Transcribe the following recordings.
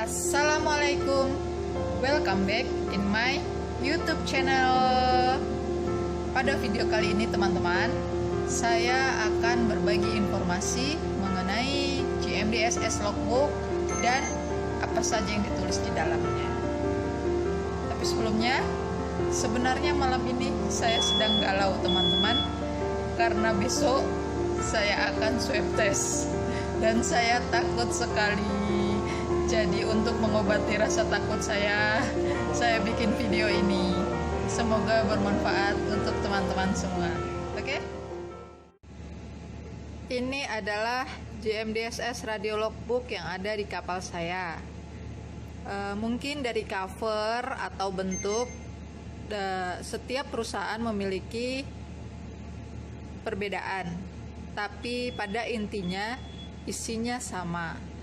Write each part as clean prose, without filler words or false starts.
Assalamualaikum, welcome back in my YouTube channel. Pada video kali ini teman-teman, saya akan berbagi informasi mengenai GMDSS logbook dan apa saja yang ditulis di dalamnya. Tapi sebelumnya, sebenarnya malam ini saya sedang galau teman-teman, karena besok saya akan swab test dan saya takut sekali. Jadi untuk mengobati rasa takut saya bikin video ini. Semoga bermanfaat untuk teman-teman semua. Oke? Ini adalah GMDSS radio logbook yang ada di kapal saya. Mungkin dari cover atau bentuk, setiap perusahaan memiliki perbedaan, tapi pada intinya isinya sama.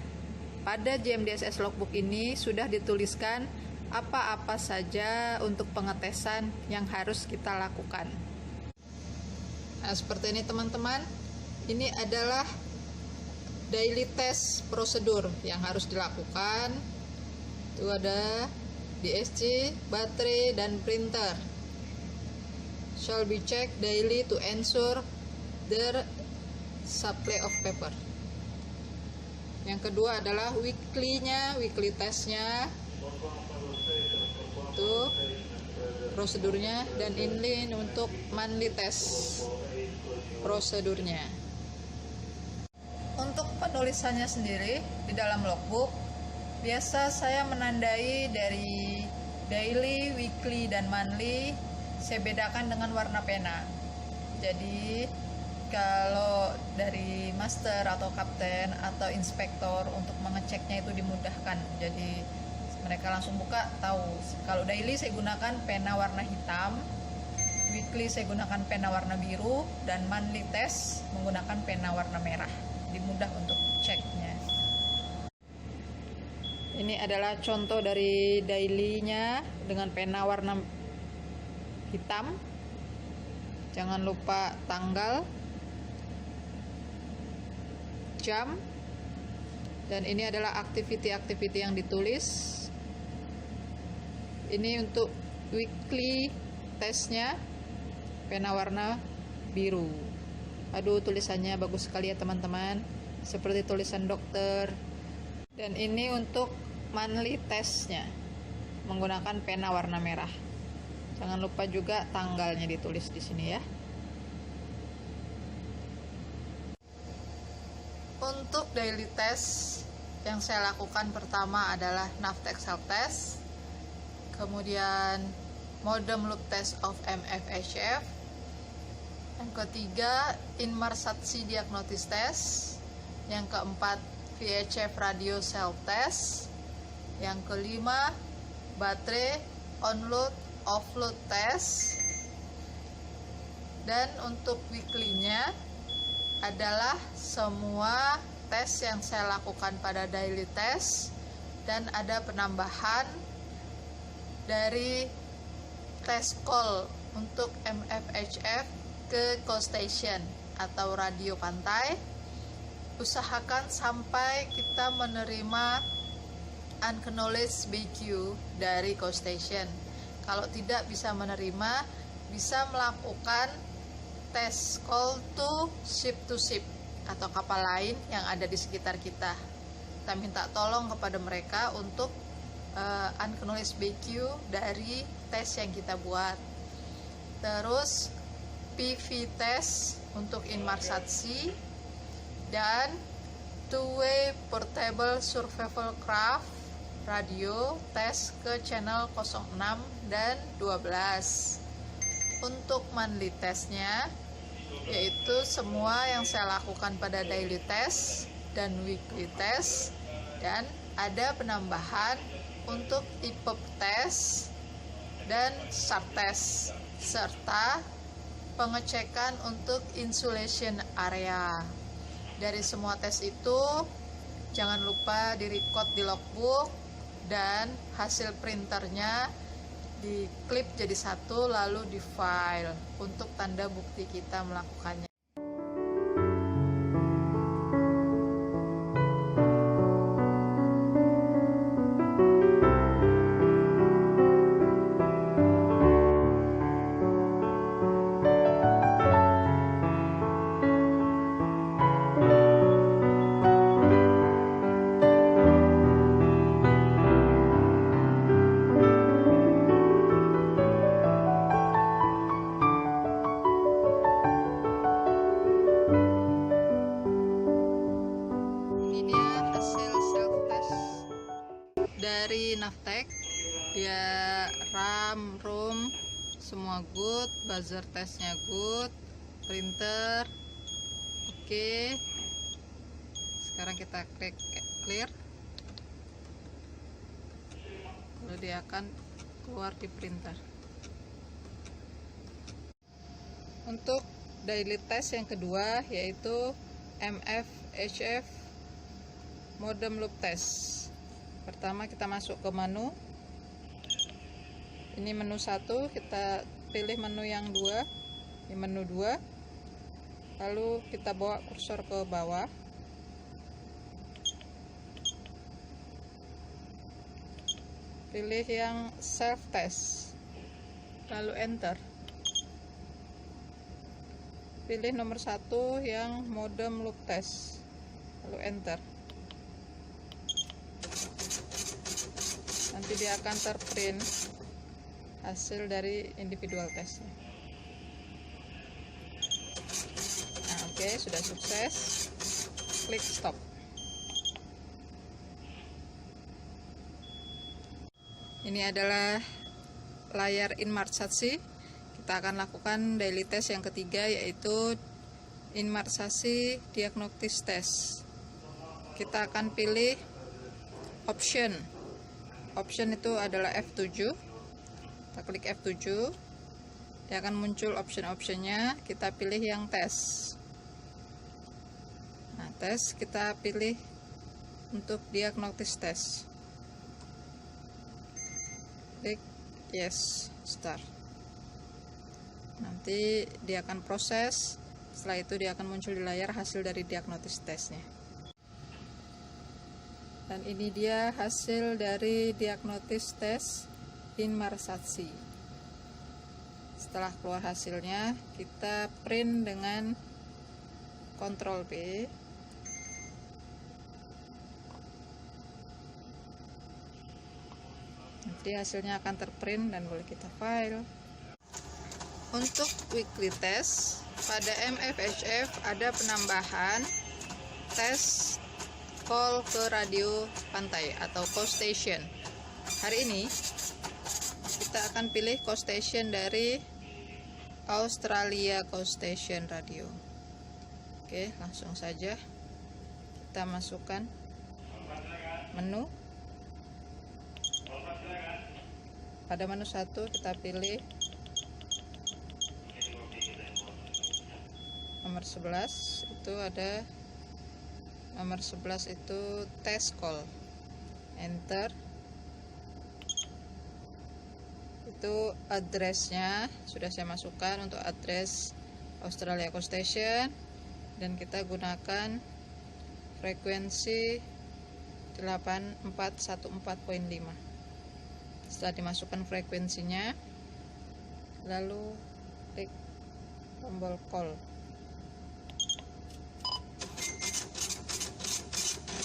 Pada GMDSS logbook ini sudah dituliskan apa-apa saja untuk pengetesan yang harus kita lakukan. Nah, seperti ini teman-teman. Ini adalah daily test prosedur yang harus dilakukan. Itu ada DSC, baterai, dan printer. Shall be checked daily to ensure the supply of paper. Yang kedua adalah weekly testnya, itu prosedurnya, dan ini untuk monthly test prosedurnya. Untuk penulisannya sendiri di dalam logbook, biasa saya menandai dari daily, weekly, dan monthly. Saya bedakan dengan warna pena. Jadi kalau dari master atau kapten atau inspektor untuk mengeceknya itu dimudahkan. Jadi mereka langsung buka, tahu. Kalau daily saya gunakan pena warna hitam, weekly saya gunakan pena warna biru, dan monthly test menggunakan pena warna merah. Mudah untuk ceknya. Ini adalah contoh dari daily-nya dengan pena warna hitam. Jangan lupa tanggal, jam, dan ini adalah activity yang ditulis. Ini untuk weekly testnya, pena warna biru. Aduh, tulisannya bagus sekali ya teman-teman, seperti tulisan dokter. Dan ini untuk monthly testnya, menggunakan pena warna merah. Jangan lupa juga tanggalnya ditulis di sini ya. Untuk daily test yang saya lakukan pertama adalah Navtec self test, kemudian modem loop test of MFHF, yang ketiga Inmarsatsi diagnosis test, yang keempat VHF radio self test, yang kelima baterai onload offload test, dan untuk weekly-nya adalah semua tes yang saya lakukan pada daily test, dan ada penambahan dari test call untuk MFHF ke coast station atau radio pantai. Usahakan sampai kita menerima unacknowledged BQ dari coast station. Kalau tidak bisa menerima, bisa melakukan tes call to ship atau kapal lain yang ada di sekitar kita. Kita minta tolong kepada mereka untuk unacknowledged BQ dari tes yang kita buat. Terus PV test untuk Inmarsatsi, dan two-way portable survival craft radio tes ke channel 06 dan 12. Untuk monthly testnya, yaitu semua yang saya lakukan pada daily test dan weekly test, dan ada penambahan untuk IPEP test dan SAR test, serta pengecekan untuk insulation area. Dari semua tes itu, jangan lupa di-record di logbook, dan hasil printernya diklip jadi satu lalu di file untuk tanda bukti kita melakukannya. dari Navtech. Dia RAM, ROM semua good, buzzer testnya good, printer oke. Sekarang kita klik clear, lalu dia akan keluar di printer. Untuk daily test yang kedua yaitu MFHF modem loop test. Pertama kita masuk ke menu. Ini menu 1, kita pilih menu yang 2, di menu 2. Lalu kita bawa kursor ke bawah. Pilih yang self test. Lalu enter. Pilih nomor 1 yang modem loop test. Lalu enter. Nanti dia akan terprint hasil dari individual testnya. Nah, oke, sudah sukses. Klik stop. Ini adalah layar Inmarsat-C. Kita akan lakukan daily test yang ketiga yaitu Inmarsat-C diagnostic test. Kita akan pilih option. Option itu adalah F7. Kita klik F7, dia akan muncul option-optionnya. Kita pilih yang tes. Nah, tes kita pilih untuk diagnostic test. Klik yes, start. Nanti dia akan proses. Setelah itu dia akan muncul di layar hasil dari diagnostic testnya. Dan ini dia hasil dari diagnostic test Inmarsat-C. Setelah keluar hasilnya, kita print dengan Ctrl B. Nanti hasilnya akan terprint dan boleh kita file. Untuk weekly test, pada MFHF ada penambahan tes call ke radio pantai atau coast station. Hari ini kita akan pilih coast station dari Australia Coast Station Radio. Oke, langsung saja kita masukkan menu. Pada menu 1 kita pilih nomor 11. Itu ada nomor 11 itu test call. Enter. Itu addressnya sudah saya masukkan untuk address Australia Coast Station, dan kita gunakan frekuensi 8414.5. Setelah dimasukkan frekuensinya, lalu klik tombol call.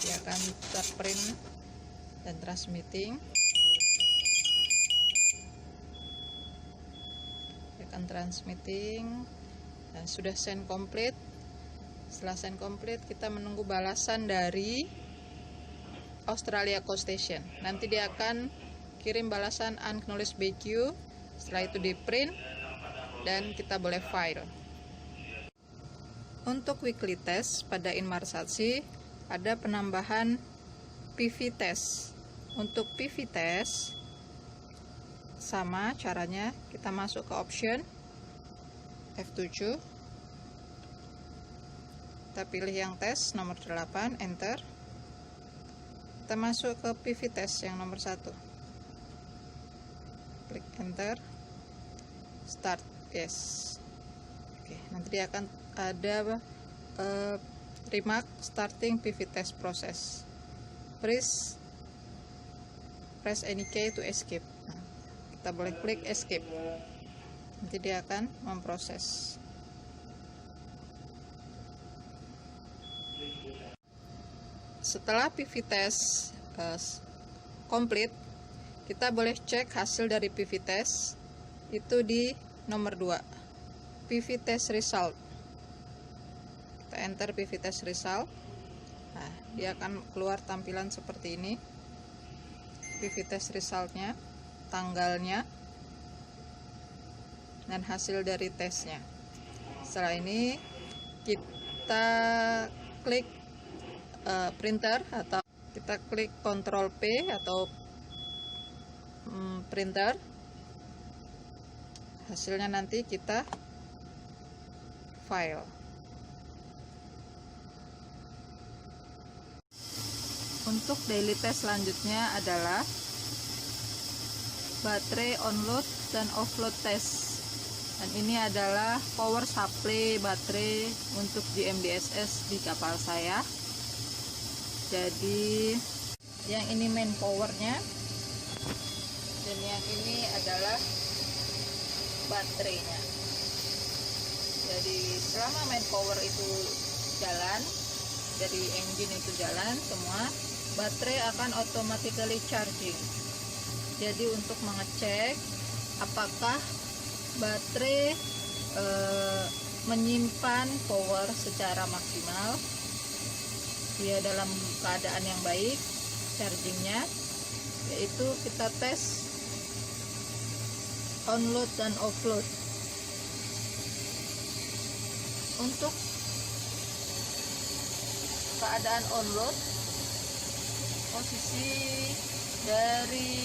Dia akan terprint dan transmitting. Transmitting dan sudah send complete. Setelah send complete, kita menunggu balasan dari Australia Coast Station. Nanti dia akan kirim balasan acknowledged by you. Setelah itu di print dan kita boleh file. Untuk weekly test pada Inmarsat-C ada penambahan PV test. Untuk PV test sama caranya, kita masuk ke option F7, kita pilih yang tes nomor 8, enter. Kita masuk ke PV test yang nomor 1, klik enter, start, yes. Oke, nanti dia akan ada remark starting PV test process. Press any key to escape. Nah, kita boleh klik escape. Nanti dia akan memproses. Setelah PV test komplit, kita boleh cek hasil dari PV test itu di nomor 2, PV test result. Kita enter PV test result. Nah, dia akan keluar tampilan seperti ini. aktivitas resultnya, tanggalnya, dan hasil dari tesnya. Setelah ini kita klik printer, atau kita klik Ctrl P atau printer. Hasilnya nanti kita file. Untuk daily test selanjutnya adalah baterai onload dan offload test. Dan ini adalah power supply baterai untuk GMDSS di kapal saya. Jadi yang ini main powernya, dan yang ini adalah baterainya. Jadi selama main power itu jalan, dari engine itu jalan semua, baterai akan automatically charging. Jadi untuk mengecek apakah baterai menyimpan power secara maksimal, dia dalam keadaan yang baik chargingnya, yaitu kita tes onload dan offload. Untuk keadaan onload, posisi dari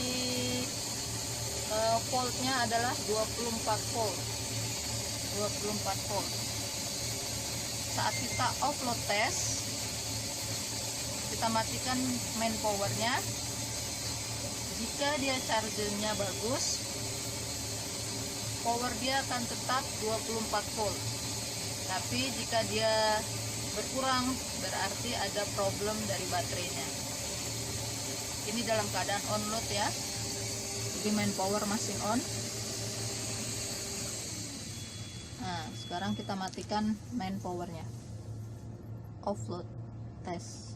voltnya adalah 24 volt. Saat kita offload test, kita matikan main powernya. Jika dia chargernya bagus, power dia akan tetap 24 volt. Tapi jika dia berkurang, berarti ada problem dari baterainya. Ini dalam keadaan onload ya. Jadi main power masih on. Nah, sekarang kita matikan main powernya. Offload test.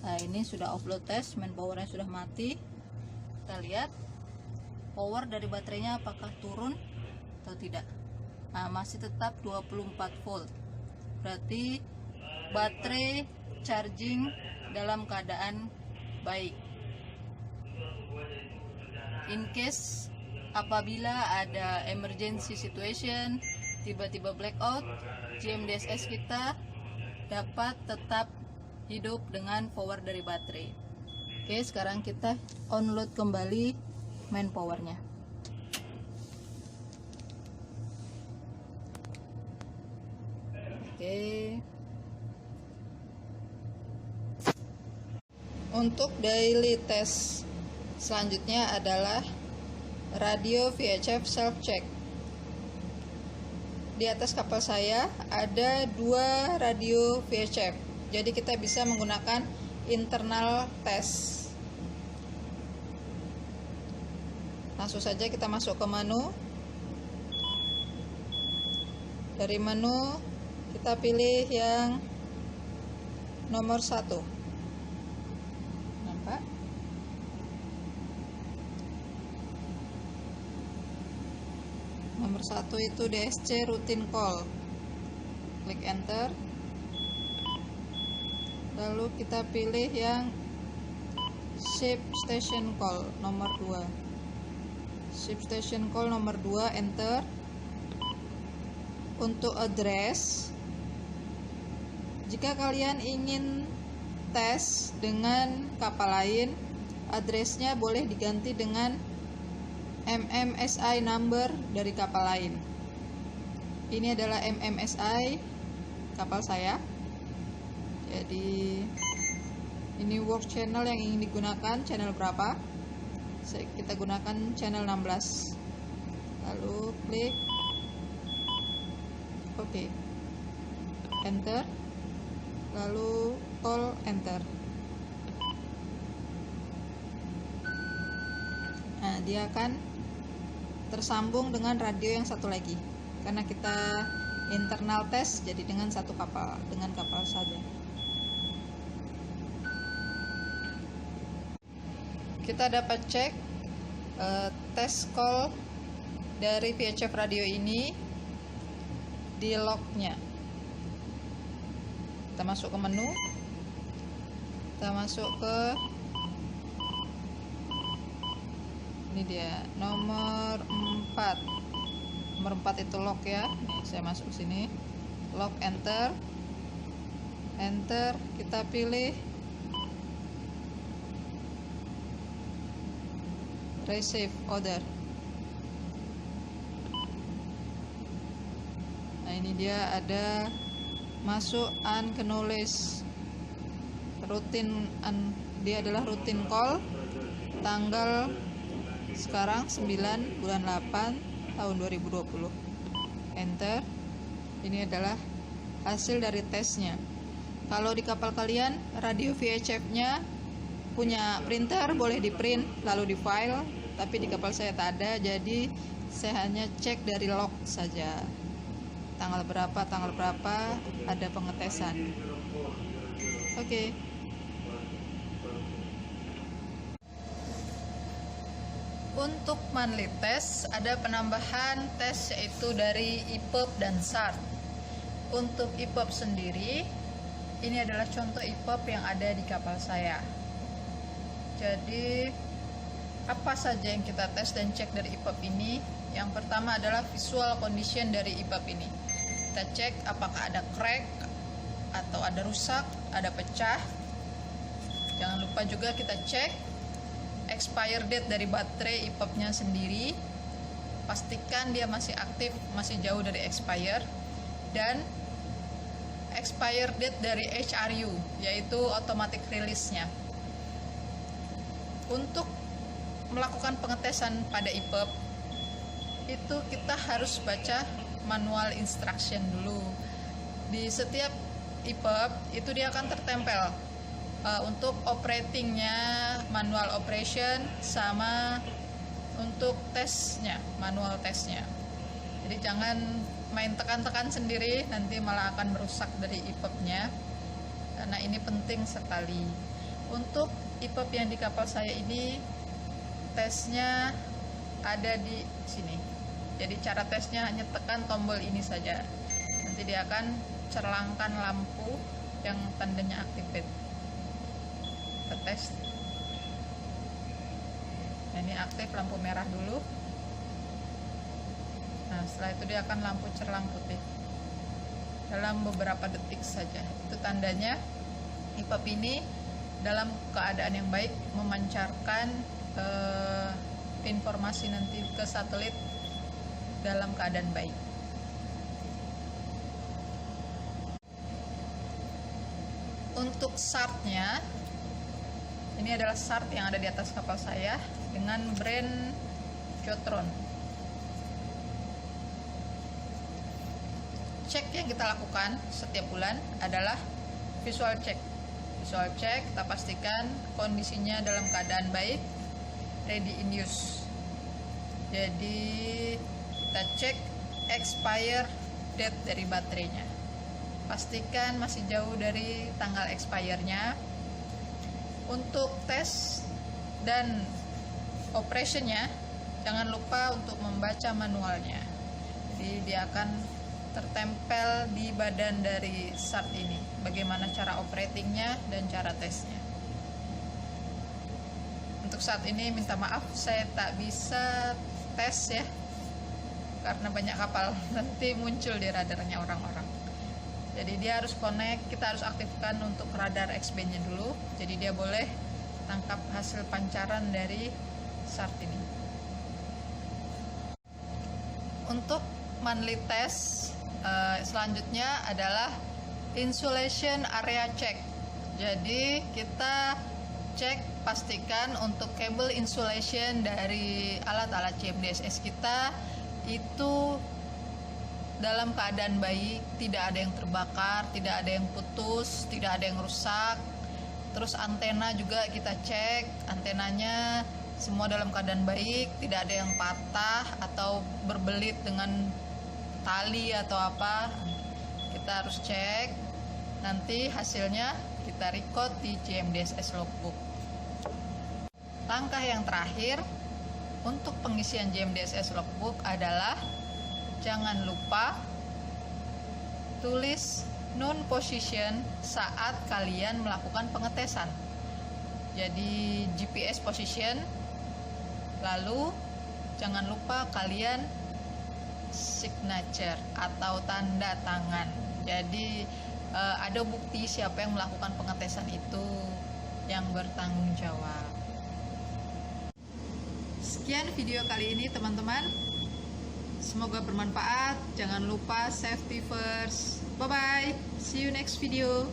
Nah, ini sudah offload test, main powernya sudah mati. Kita lihat power dari baterainya apakah turun atau tidak. Nah, masih tetap 24 volt. Berarti baterai charging dalam keadaan baik. In case apabila ada emergency situation, tiba-tiba blackout, GMDSS kita dapat tetap hidup dengan power dari baterai. Oke, sekarang kita onload kembali main powernya. Oke. Untuk daily test selanjutnya adalah radio VHF self check. Di atas kapal saya ada 2 radio VHF. Jadi kita bisa menggunakan internal test. Langsung saja kita masuk ke menu. Dari menu kita pilih yang nomor 1. Nampak? Nomor 1 itu DSC routine call. Klik enter. Lalu kita pilih yang ship station call nomor 2. Ship station call nomor 2, enter. Untuk address, jika kalian ingin tes dengan kapal lain, addressnya boleh diganti dengan MMSI number dari kapal lain. Ini adalah MMSI kapal saya. Jadi ini work channel yang ingin digunakan, channel berapa? Kita gunakan channel 16. Lalu klik OK, enter, lalu call, enter. Nah, dia akan tersambung dengan radio yang satu lagi, karena kita internal test, jadi dengan satu kapal, dengan kapal saja. Kita dapat cek test call dari VHF radio ini di lognya. Kita masuk ke menu, Kita masuk ke ini dia nomor 4. Nomor 4 itu lock ya. Nih, saya masuk sini. Lock, enter. Enter, kita pilih receive order. Nah, ini dia ada masuk unacknowledged rutin, dia adalah rutin call tanggal sekarang 9 bulan 8 tahun 2020. Enter. Ini adalah hasil dari tesnya. Kalau di kapal kalian radio VHF-nya punya printer, boleh di print lalu di file, tapi di kapal saya tak ada, jadi saya hanya cek dari log saja. Tanggal berapa ada pengetesan. Oke. Untuk monthly test ada penambahan tes yaitu dari IPEP dan SART. Untuk IPEP sendiri, ini adalah contoh IPEP yang ada di kapal saya. Jadi apa saja yang kita tes dan cek dari IPEP ini? Yang pertama adalah visual condition dari IPEP ini. Kita cek apakah ada crack atau ada rusak, ada pecah. Jangan lupa juga kita cek expire date dari baterai IPEP-nya sendiri. Pastikan dia masih aktif, masih jauh dari expire. Dan expire date dari HRU, yaitu automatic release-nya. Untuk melakukan pengetesan pada IPEP, itu kita harus baca manual instruction dulu. Di setiap IPEP itu dia akan tertempel untuk operatingnya, manual operation, sama untuk tesnya, manual tesnya. Jadi jangan main tekan-tekan sendiri, nanti malah akan merusak dari IPEP-nya, karena ini penting sekali. Untuk IPEP yang di kapal saya ini, tesnya ada di sini. Jadi cara tesnya hanya tekan tombol ini saja. Nanti dia akan cerlangkan lampu yang tandanya activate. Kita tes. Nah, ini aktif lampu merah dulu. Nah, setelah itu dia akan lampu cerlang putih dalam beberapa detik saja. Itu tandanya IPEP ini dalam keadaan yang baik, memancarkan informasi nanti ke satelit dalam keadaan baik. Untuk SART-nya, ini adalah SART yang ada di atas kapal saya dengan brand Jotron. Cek yang kita lakukan setiap bulan adalah visual check. Visual check, kita pastikan kondisinya dalam keadaan baik, ready in use. Jadi kita cek expire date dari baterainya. Pastikan masih jauh dari tanggal expire-nya. Untuk tes dan operationnya, jangan lupa untuk membaca manualnya. Jadi dia akan tertempel di badan dari SART ini, bagaimana cara operatingnya dan cara tesnya. Untuk saat ini minta maaf, saya tak bisa tes ya, karena banyak kapal nanti muncul di radarnya orang-orang. Jadi dia harus connect, kita harus aktifkan untuk radar XB-nya dulu. Jadi dia boleh tangkap hasil pancaran dari SART ini. Untuk monthly test selanjutnya adalah insulation area check. Jadi kita cek, pastikan untuk kabel insulation dari alat-alat GMDSS kita itu dalam keadaan baik, tidak ada yang terbakar, tidak ada yang putus, tidak ada yang rusak. Terus antena juga kita cek, antenanya semua dalam keadaan baik, tidak ada yang patah atau berbelit dengan tali atau apa. Kita harus cek, nanti hasilnya kita record di GMDSS logbook. Langkah yang terakhir untuk pengisian GMDSS logbook adalah jangan lupa tulis known position saat kalian melakukan pengetesan. jadi GPS position. Lalu jangan lupa kalian signature atau tanda tangan. Jadi ada bukti siapa yang melakukan pengetesan itu yang bertanggung jawab. Sekian video kali ini teman-teman. Semoga bermanfaat. Jangan lupa safety first. Bye bye. See you next video.